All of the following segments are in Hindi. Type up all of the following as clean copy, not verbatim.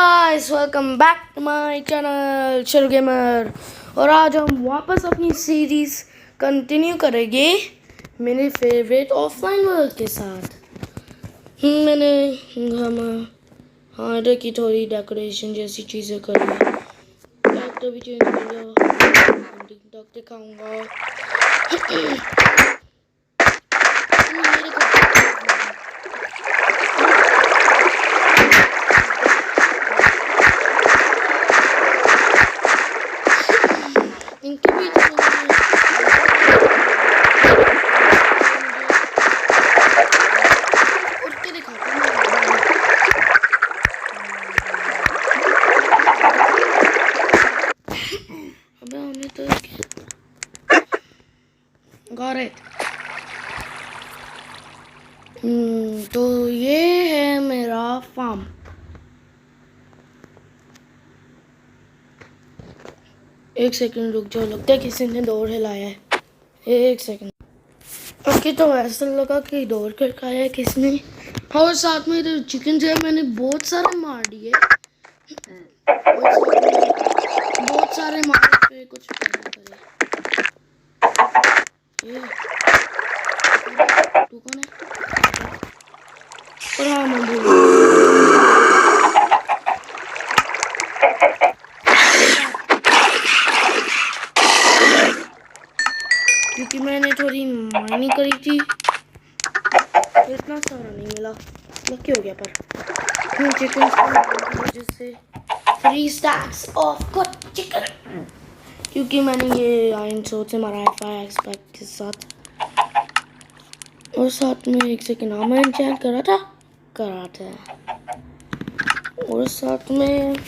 Guys welcome back to my channel चलो गेमर। और आज हम वापस अपनी सीरीज कंटिन्यू करेंगे मेरे फेवरेट ऑफलाइन वर्ल्ड के साथ। मैंने हम हार्डर की थोड़ी डेकोरेशन जैसी चीज़ें कर ली, कैरेक्टर भी चेंज कर लिया, टिकटॉक दिखाऊंगा। इनके बीच में उठ के दिखाता हूँ। अबे हमने तो गॉट इट। तो ये है मेरा फार्म। एक सेकंड रुक जाओ, लगता है किसी ने डोर हिलाया है। एक सेकंड। ओके, तो ऐसा लगा कि डोर खड़काया है किसने। और साथ में इधर चिकन जो है मैंने बहुत सारे मार दिए, बहुत सारे मारे पे कुछ करना करे। ये तू कौन है? और हाँ मैं क्योंकि मैंने थोड़ी माइनिंग करी थी, इतना सारा नहीं मिला, लकी हो गया। पर चिकन की वजह से 3 stacks ऑफ कुड चिकन, क्योंकि मैंने ये आयरन सोर्ड से मारा है 5 एक्सपेक्ट के साथ। और साथ में एक सेकंड आर्मर एन्चेंट करा था। और साथ में घर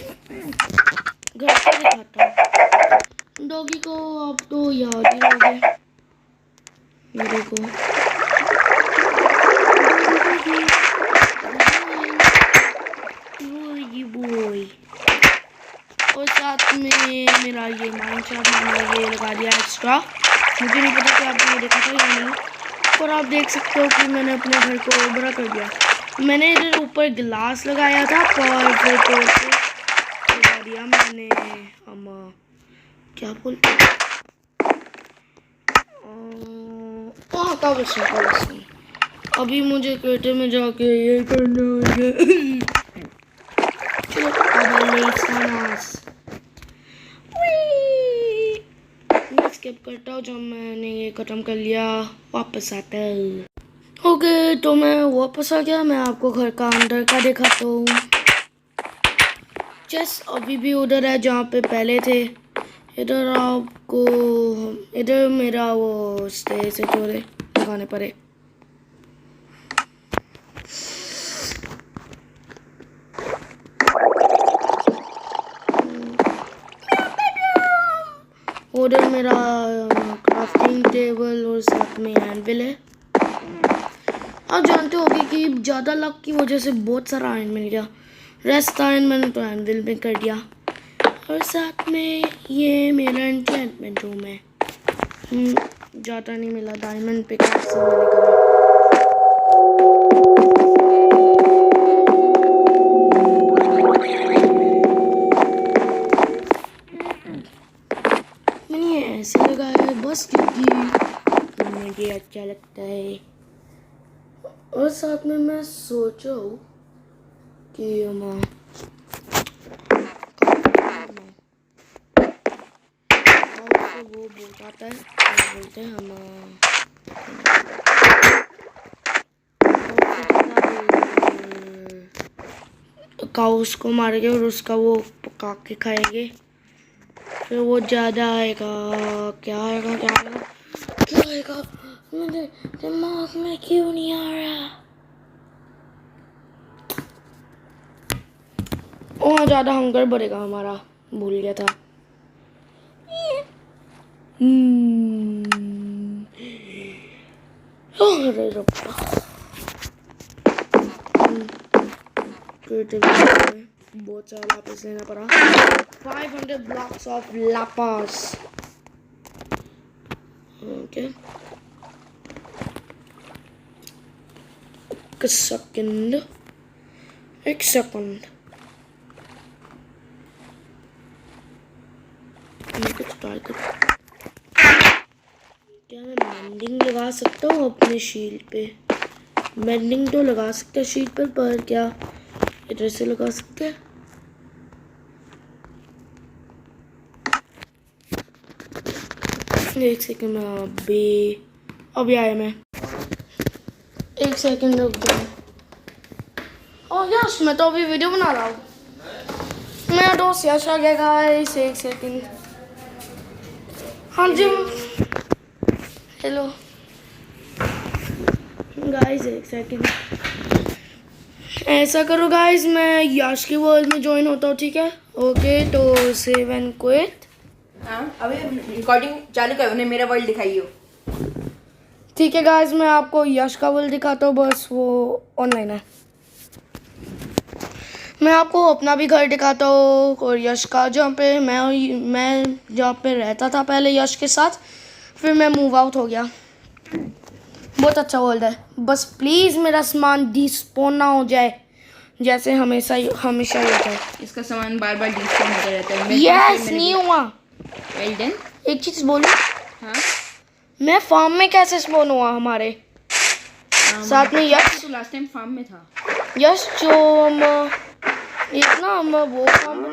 पे दिखाता हूँ। डॉगी को अब तो याद ही हो गया मेरे को। बॉय। और साथ में मेरा ये माइनक्राफ्ट मैंने ये लगा दिया एक्स्ट्रा। मुझे नहीं पता कि आपने ये देखा था या नहीं, पर आप देख सकते हो कि मैंने अपने घर को बड़ा कर दिया। मैंने इधर ऊपर गिलास लगाया था, पर फिर तो लगा दिया मैंने हम क्या बोलते हैं। अभी मुझे क्रिएटर में जाके ये करना है। चलो मैं स्किप करता हूँ। जब मैंने ये खत्म कर लिया वापस आता है। ओके, तो मैं वापस आ गया। मैं आपको घर का अंदर का दिखाता हूँ। चेस्ट अभी भी उधर है जहाँ पे पहले थे। इधर आपको इधर मेरा वो स्टे से थोड़े लगाने पड़े। उधर मेरा क्राफ्टिंग टेबल और साथ में एनविल है। आप जानते होंगे कि ज़्यादा लक की वजह से बहुत सारा आयरन मिल गया। रेस्ट आयरन मैंने तो एनविल में कर दिया। और साथ में ये मेरा एन्चेंटमेंट रूम है। ज़्यादा नहीं मिला, डायमंड पिकअप से मैंने करा। मैंने ऐसे लगाया है बस क्योंकि मुझे अच्छा लगता है। और साथ में मैं सोचा हूँ कि वो बोलता आता है, बोलते हैं हम काउस को मारेंगे और उसका वो पका के खाएंगे, फिर वो ज़्यादा आएगा। क्या आएगा क्या आएगा क्या आएगा, मेरे दिमाग में क्यों नहीं आ रहा। वहाँ ज़्यादा हंगर बढ़ेगा हमारा, भूल गया था। अरे रब्बा, बहुत सारा लापिस लेना पड़ा। 500 blocks of lapis। ओके, एक सेकंड। ट्राई करूँ। क्या मैं मेंडिंग लगा सकता हूँ अपने शील्ड पे? मेंडिंग तो लगा सकते हैं शील्ड पर क्या इधर से लगा सकते हैं? एक सेकंड में अभी आया मैं। एक सेकंड रुक जाओ। ओह यश, मैं तो अभी वीडियो बना रहा हूँ। मेरा दोस्त यश आ गया गाइस, एक सेकंड। हाँ जी, हेलो गाइस, एक सेकंड। ऐसा करो गाइस, मैं यश के वर्ल्ड में ज्वाइन होता हूँ, ठीक है? ओके, तो सेव एंड क्विट। हाँ, अभी रिकॉर्डिंग चालू करो, उन्हें मेरा वर्ल्ड दिखाइए। ठीक है गाइस, मैं आपको यश का वर्ल्ड दिखाता हूँ, बस वो ऑनलाइन है। मैं आपको अपना भी घर दिखाता हूँ और यश का, जहाँ पे मैं जहाँ पे रहता था पहले यश के साथ, फिर मैं मूव आउट हो गया। बहुत अच्छा वर्ल्ड है, बस प्लीज़ मेरा सामान डिस्पोन ना हो जाए जैसे हमेशा हमेशा ही होता है। इसका सामान बार बार डिस्पोन होता रहता है। यस, नहीं हुआ। Well done. एक चीज़ बोलूं? हाँ, मैं फार्म में कैसे स्पॉन हुआ हमारे साथ में? यश तो लास्ट टाइम फार्म में था। यश जो हम एक ना हम वो फार्म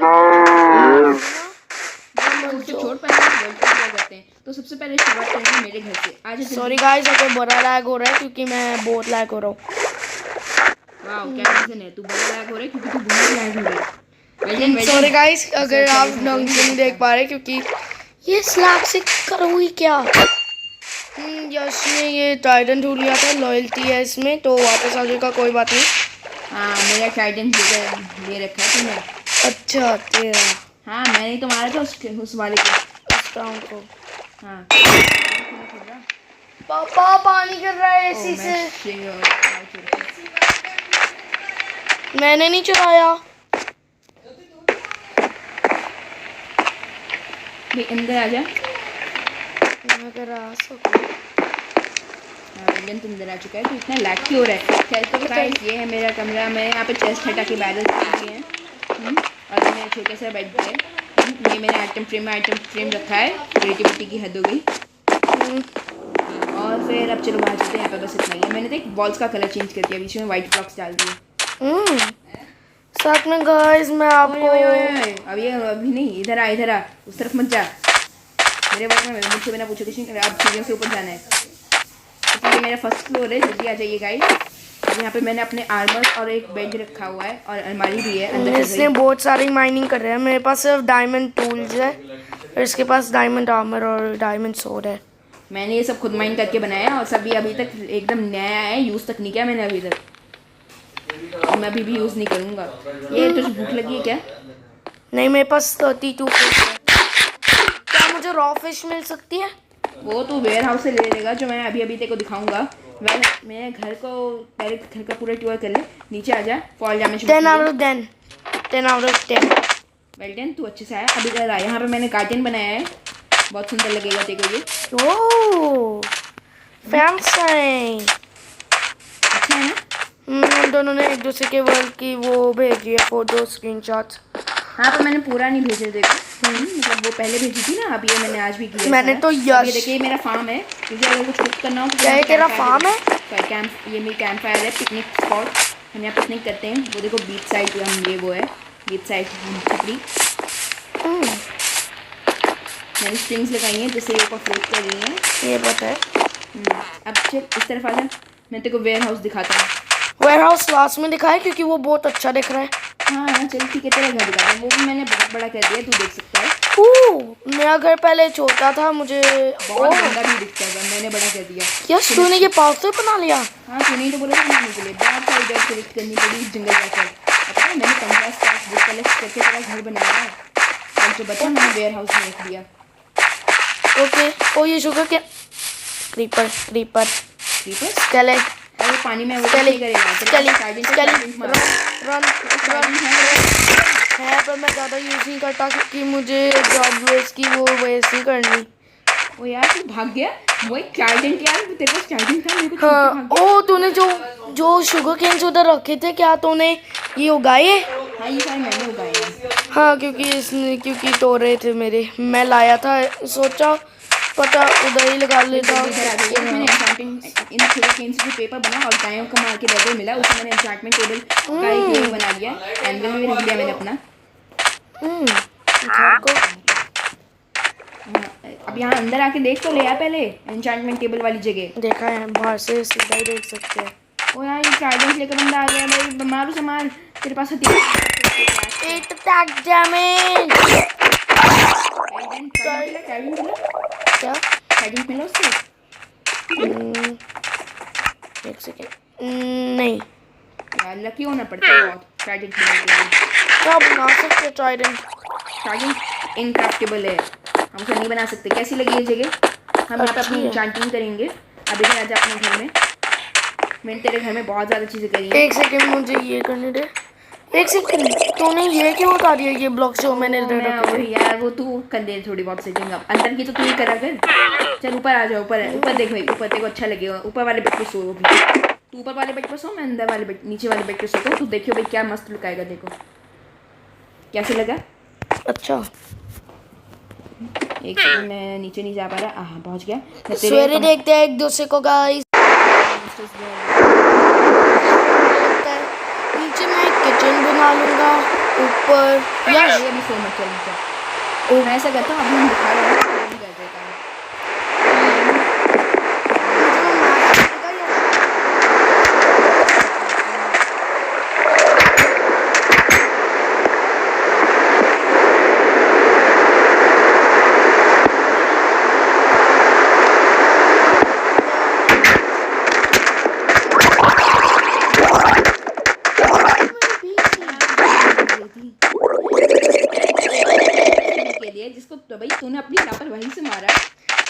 तो छोड़ पाए वर्ल्ड को क्या करते हैं, तो सबसे पहले शुरुआत करेंगे मेरे घर से। आज सॉरी गाइस अगर बड़ा लैग हो रहा है क्योंकि मैं बहुत लैग हो रहा हूँ। वाओ, क्या रीजन है? तू बड़ा लैग हो रहा है क्योंकि तू बहुत लैग हो रहा है। सॉरी गाइस अगर आप ढंग से नहीं देख पा रहे, क्योंकि ये स्लैग से करो ही क्या। यश ने ये टाइटन ढूंढ लिया था, लॉयल्टी है इसमें, तो वापस आ जाएगा, कोई बात नहीं। हाँ, मेरा टाइटन ले रखा है तुमने। अच्छा तेरा। हाँ, मैंने तो मारा था उस वाले को। हाँ, पापा पानी गिर रहा है एसी से। मैंने नहीं चुराया। अंदर आ जा। मैं अगर आ सकूं। तुम अंदर आ चुका है, तो इतना लैग क्यों हो रहा है? खैर तो गाइस, ये है मेरा कमरा। मैं यहाँ पे चेस्ट हटा के बैरल किए हैं और मेरा छोटा सा बेड है। ये मैंने आइटम फ्रेम रखा है। क्रिएटिविटी की हद हो गई। और फिर अब चलो बाहर चलते हैं। यहाँ पे बस इतना ही है। मैंने तो एक वॉल्स का कलर चेंज कर दिया, बीच में वाइट ब्लॉक्स डाल दिए। साथ में गाइस मैं आपको अभी नहीं, इधर आ, उस तरफ मत जा। मेरे वर्ग में मुझसे बिना पूछे कुछ नहीं कर रहा। आप सीढ़ियों से ऊपर जाना है। तो ये मेरा फर्स्ट फ्लोर है, जल्दी आ जाइए गाइस। यहाँ पे मैंने अपने आर्मर और एक बेड रखा हुआ है और अलमारी भी है अंदर। इसने बहुत सारी माइनिंग कर रहे हैं। मेरे पास सिर्फ डायमंड टूल्स है और इसके पास डायमंड आर्मर और डायमंड सोर्ड है। मैंने ये सब खुद माइन करके बनाया और सभी अभी तक एकदम नया है, यूज़ तक नहीं किया मैंने अभी तक, और मैं अभी भी यूज़ नहीं करूँगा। ये तुझे भूख लगी है क्या? नहीं, मेरे पास 32 फिश है। क्या मुझे रॉ फिश मिल सकती है? वो तो वेयर हाउस से ले लेगा, जो मैं अभी तेरे को दिखाऊंगा। मैं घर को पहले घर का पूरा टूर कर ले। नीचे आ जा। Fall damage 10 out of 10 10 out of 10। Well done, तू अच्छे से आया। अभी इधर आ। यहाँ पे मैंने गार्डन बनाया है, बहुत सुंदर लगेगा तेरे को ये। ओह फैंसी। अच्छा है ना? हम दोनों ने एक दूसरे के वर्ल्ड की वो भेजी है फोटो स्क्रीनशॉट्स। हाँ, पर मैंने पूरा नहीं भेजे देखो। मतलब वो पहले भेजी थी ना, अब ये मैंने आज भी किया। मैंने तो ये देखिए मेरा फार्म है। मुझे अगर कुछ कुक करना हो तो क्या तेरा फार्म है? ये मेरी कैंप फायर है, पिकनिक स्पॉट। हम यहाँ पिकनिक करते हैं। वो देखो बीच साइड हम ये वो है बीच साइड छपरी। मैंने स्ट्रिंग्स लगाई हैं जिससे ये ऊपर फ्लोट कर रही हैं। ये पता है। अब चल इस तरफ आ जा, मैं तेरे को वेयर हाउस दिखाता हूँ। वेयर हाउस लास्ट में दिखा है क्योंकि वो बहुत अच्छा दिख रहा है। हाँ चल ठीक है, तेरा घर दिखा है। वो भी मैंने बहुत बड़ा कर दिया, तू देख सकता है। मेरा घर पहले छोटा था, मुझे बहुत गंदा भी दिखता था, मैंने बड़ा कर दिया। यस तूने ये पास्ता बना लिया? हाँ, तूने ही तो बोला था बनाने के लिए। बहुत सारी जगह सेलेक्ट करनी पड़ी जंगल जाकर। पता है मैंने 15 स्टाफ बुक कलेक्ट करके तेरा घर बनाया है और जो बचा मैंने वेयर हाउस में रख दिया। ओके। ओ ये शुगर के क्रीपर स्केलेट। अरे पानी में वो नहीं करेगा। रन है, पर मैं ज़्यादा यूज़ नहीं करता क्योंकि मुझे जॉब वेस्ट की वो वेस्ट नहीं करनी। ओ यार तू भाग गया। वो एक चार्जिंग यार, तेरे पास चार्जिंग था, मेरे को हाँ। ओ तूने जो शुगर केन्स उधर रखे थे, क्या तूने ये उगाए? हाँ, ये सारे मैंने उगाए हैं। हाँ क्योंकि तोड़े थे मेरे, मैं लाया था, सोचा पता उधर ही लगा लेता। इधर आ जाइए। मैंने एन्चेंटमेंट इन शुगर केन से जो पेपर बना और गायों को मार के लेदर मिला, उससे मैंने एन्चेंटमेंट टेबल का एक ये बना लिया। एंगल भी रख लिया मैंने अपना। को अब यहाँ अंदर आके देख तो ले यार पहले एन्चेंटमेंट टेबल वाली जगह। देखा है, बाहर से सीधा ही देख सकते हैं। ओ यार ये ट्राइडेंट लेकर बंदा आ गया भाई, मारो से मार, तेरे पास हथियार। It attack damage. ट्राइडेंट मिला क्या ट्राइडेंट मिला उससे। एक सेकेंड, नहीं यार लकी होना पड़ता है बहुत ट्राइडेंट मिलने के लिए। क्या बना सकते ट्राइडेंट? ट्राइडेंट इनक्राफ्टेबल है, हम उसे नहीं बना सकते। कैसी लगी ये जगह? हम यहाँ पे अपनी एन्चेंटिंग करेंगे। अभी भी आजा अपने घर में, मैंने तेरे घर में बहुत ज़्यादा चीज़ें करी हैं। एक सेकंड मुझे ये करने दे। एक सेकंड, तूने ये क्यों उतार दिया ये ब्लॉक जो मैंने मैं वही यार, वो तू कर दे थोड़ी बहुत सेटिंग। अब अंदर की तो तू ही करा कर। चल ऊपर आ जाओ, ऊपर देख भाई, ऊपर तेरे को अच्छा लगेगा। ऊपर वाले बेड पे सो भी, तू ऊपर वाले बेड पे सो, मैं अंदर वाले बेड नीचे वाले बेड पे सोता हूँ। तू देखियो भाई क्या मस्त लुक आएगा। देखो कैसे लगा? अच्छा एक सेकंड, मैं नीचे नहीं जा पा रहा। हाँ पहुँच गया। सवेरे देखते हैं एक दूसरे को गाइस। नीचे मैं एक किचन बना लूँगा, ऊपर यस ये भी सो मत चल। मैं ऐसा करता हूँ, अभी हम दिखा रहे हैं कर देता हूँ। जिसको तो भाई तूने अपनी लापरवाही से मारा।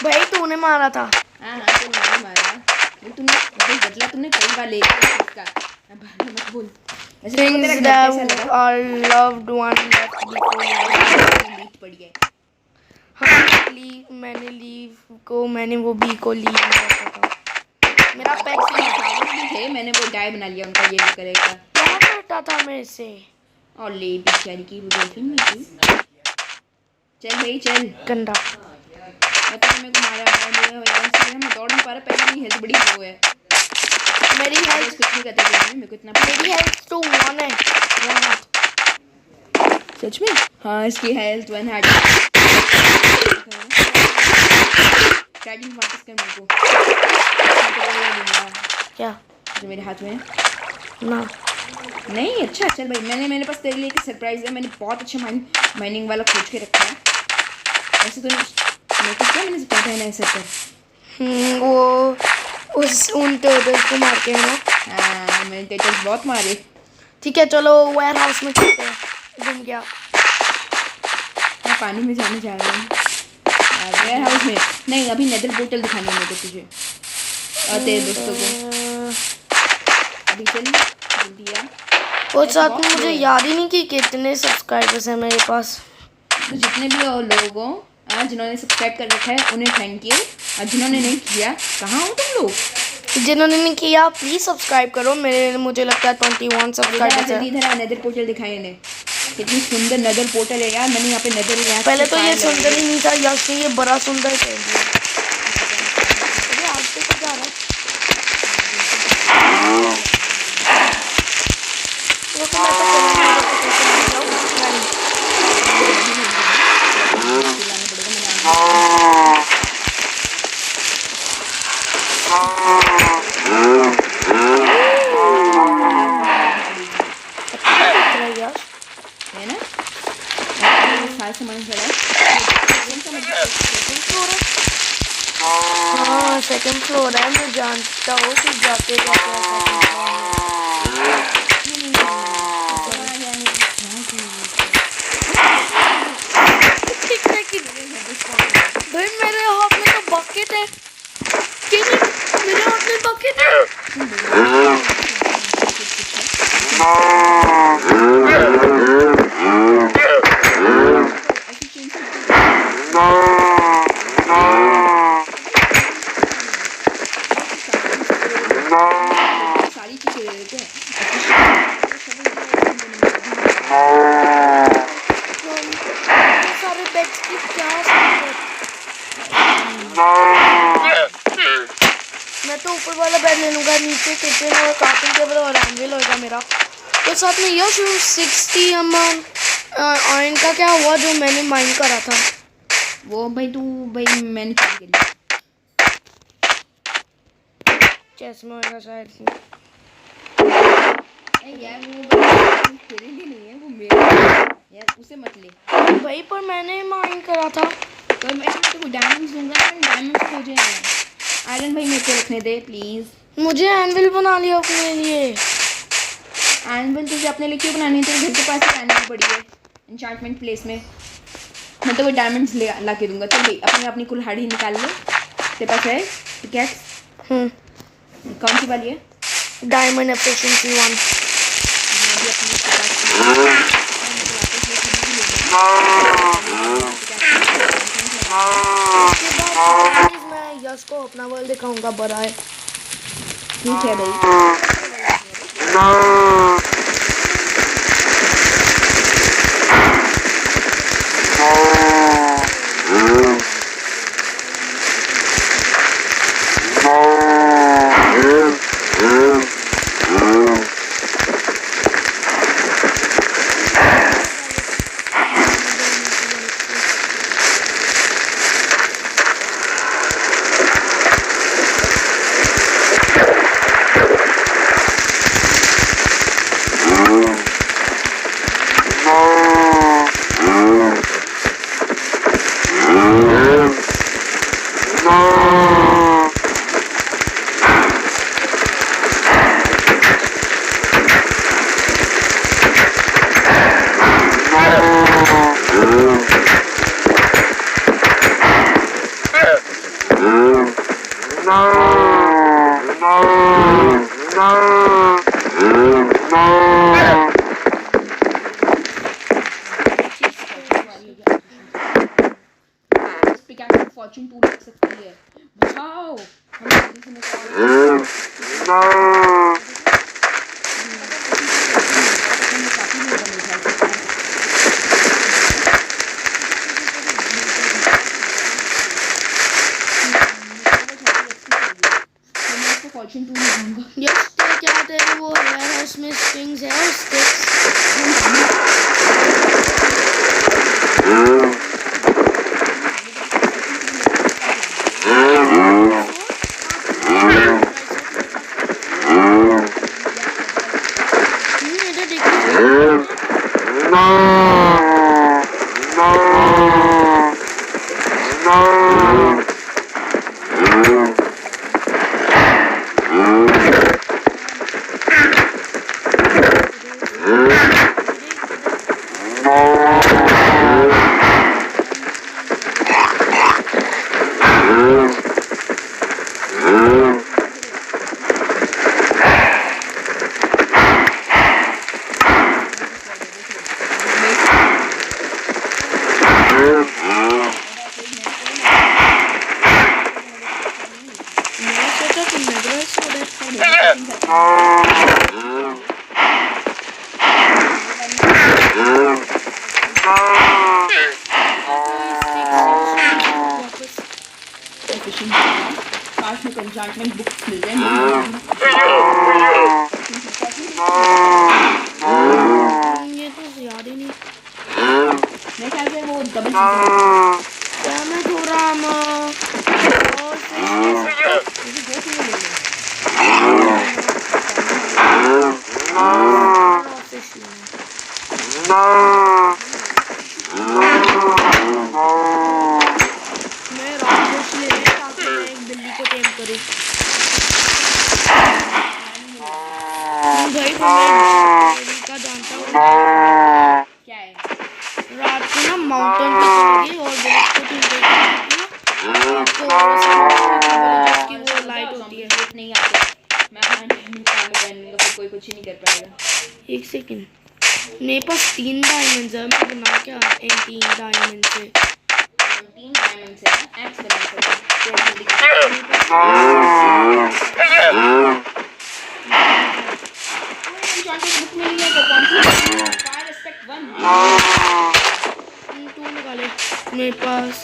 भाई तूने मारा था। हाँ तो मैंने मारा भाई। तूने भाई बदला तुमने कई बार ले लिया इसका। अब मत बोल। ऐसे तेरा Things घर that कैसा लगा? are loved one left before leak पड़ गया। हाँ मैंने लीव को, मैंने वो बी को लीव में रखा था। मेरा पेट भी थे, मैंने वो गाय बना लिया उनका। ये भी करेगा क्या करता था मेरे से? और ले बेचारी की वो गर्लफ्रेंड में थी। चल भाई चल। गंदा मैं तो मेरे को मारा मैं दौड़ नहीं पा रहा। पहले मेरी हेल्थ बड़ी लो है। मेरी हेल्थ कुछ नहीं करता मेरे को इतना। मेरी हेल्थ तो 1 है। 1 हार्ट। सच में? हाँ इसकी हेल्थ 1 हार्ट। स्टार्टिंग वापस कर मेरे को। क्या जो मेरे हाथ में है ना? नहीं अच्छा चल भाई, मेरे पास तेरे लिए एक सरप्राइज़ है। मैंने बहुत अच्छा माइनिंग वाला खोज के रखा है। वैसे तो मेरे को क्या मैंने क्या पहना है सर पर? वो उन टर्टल्स को मार के है ना? हाँ मैंने टर्टल्स बहुत मारे। ठीक है चलो वेयर हाउस में चलते हैं। घूम गया। मैं पानी में जाने जा रहा हूँ वेयर हाउस में। नहीं अभी नेदर पोर्टल दिखानी है मेरे को तुझे और तेरे दोस्तों को। अभी चल जल्दी यार। और साथ में मुझे याद ही नहीं कि कितने सब्सक्राइबर्स हैं मेरे पास। तो जितने भी और लोग हो जिन्होंने सब्सक्राइब कर रखा है उन्हें थैंक यू। और जिन्होंने नहीं किया कहाँ हो तुम लोग? जिन्होंने नहीं किया प्लीज सब्सक्राइब करो। मुझे लगता है 21 सब्सक्राइबर्स हैं। इधर आ नेदर पोर्टल दिखाई इन्हें। कितनी सुंदर नेदर पोर्टल है यार। मैंने यहाँ पे नेदर यहाँ पहले तो ये सुंदर ही नहीं था, यहाँ से ये बड़ा सुंदर कर दिया। आगे तो जा रहा है। वो तो मैं तो है ना सारा सामान खड़ा हाँ सेकंड फ्लोर है। मैं जानता हूँ कि जाते भाई मेरे हाथ में तो बकेट है। मेरे हाथ में बकेट है। किचन और क्राफ्टिंग टेबल और एंविल होगा मेरा। तो साथ में यश 60 आयरन का क्या हुआ जो मैंने माइन करा था? वो भाई मैंने चोरी कर चेस में होगा शायद। यार वो तेरे लिए नहीं है, वो मेरे यार, उसे मत ले भाई पर मैंने माइन करा था। तो मैं तेरे डायमंड्स दूंगा, डायमंड्स हो जाएंगे। आयरन भाई मेरे को रखने दे प्लीज़। मुझे एनविल बना लिया अपने लिए। एनविल तुझे अपने लिए क्यों बनानी है? तेरे घर के पास ही एनविल पड़ी है एन्चांटमेंट प्लेस में। मैं तो वो डायमंड्स ला के दूंगा। चल भाई अपनी कुल्हाड़ी निकाल ले। तेरे पास है पिकैक्स? कौन सी वाली है? Diamond efficiency 1। मैं भी अपने पिकैक्स मैं यश को अपना वर्ल्ड दिखाऊंगा बड़ा है। ठीक है भाई। फॉर्चून 2 लग सकती है। वाओ हम जल्दी से निकाल काफी नहीं बनी फॉर्चून 2 लगाऊंगा। यस तो क्या तेरे वो वेयर हाउस में स्ट्रिंग्स है और स्टिक्स? एन्चांटमेंट बुक्स मिल जाए। ये तो याद ही नहीं। मेरे ख्याल से वो डबल क्या मैं थोड़ा मैं राक्षस ले ताकि मैं एक बिल्ली को टेम करूं। भाई मैं का जानता हूँ क्या है? रात को ना माउंटेन पे चलेगी और विलेज को टेम करेगी ना, तो वो लाइट होती है। नहीं आते मैं अपना निकाल पहनूंगा, फिर कोई कुछ ही नहीं कर पाएगा। एक सेकंड, मेरे पास 3 डायमंड्स है। मैं बना क्या इन 3 डायमंड से? 3 डायमंड से ना एक्स बना सकते हैं। बुक मिली है तो कौन सी? फायर एस्पेक्ट 1 2 निकाले मेरे पास।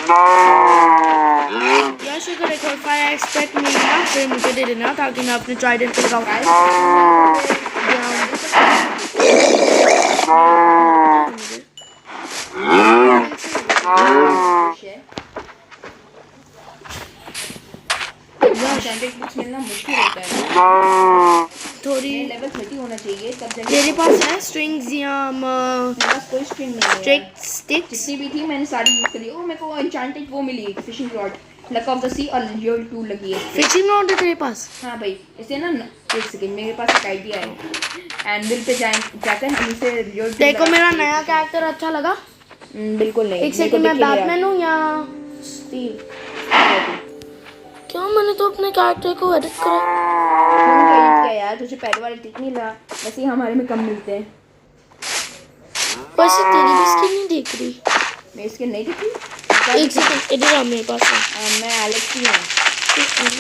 या शुगर एक और फायर एक्सपेक्ट मिलना फिर मुझे दे देना ताकि मैं अपने ट्राइडेंट पे लगाऊँ। बुक्स मिलना मुश्किल होता है। थोड़ी लेवल 30 होना चाहिए तब जाके। मेरे पास है स्ट्रिंग्स या मेरे पास कोई स्ट्रिंग नहीं है। स्ट्रिक स्टिक्स जितनी भी थी मैंने सारी यूज करी। और मेरे को एन्चेंटेड वो मिली fishing rod, luck of the sea और लियोल 2 लगी है। फिशिंग रॉड है तेरे पास? हाँ भाई, इसे ना एक सेकंड, मेरे पास एक आइडिया है। एंविल पे जाकर हम इसे लियोल 2 देखो मेरा नया कैरेक्टर अच्छा लगा? बिल्कुल नहीं। एक सेकंड, मैं बैटमैन हूँ या स्टीव? क्या मैंने तो अपने कैरेक्टर को एडिट करा। क्या यार, तुझे पहले वाले टिक नहीं ला, वैसे ही हमारे में कम मिलते हैं। वैसे तेरी भी स्किन नहीं दिख रही। मेरी स्किन नहीं दिखी? एक सेकंड, इधर आ मेरे पास है। मैं एलेक्स ही हूँ। एक सेकंड,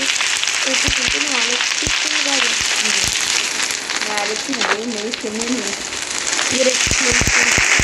मैं एलेक्स की स्किन लगा रही हूँ। मैं एलेक्स ही हूँ, मेरी स्किन नहीं है। ये देख मेरी स्किन।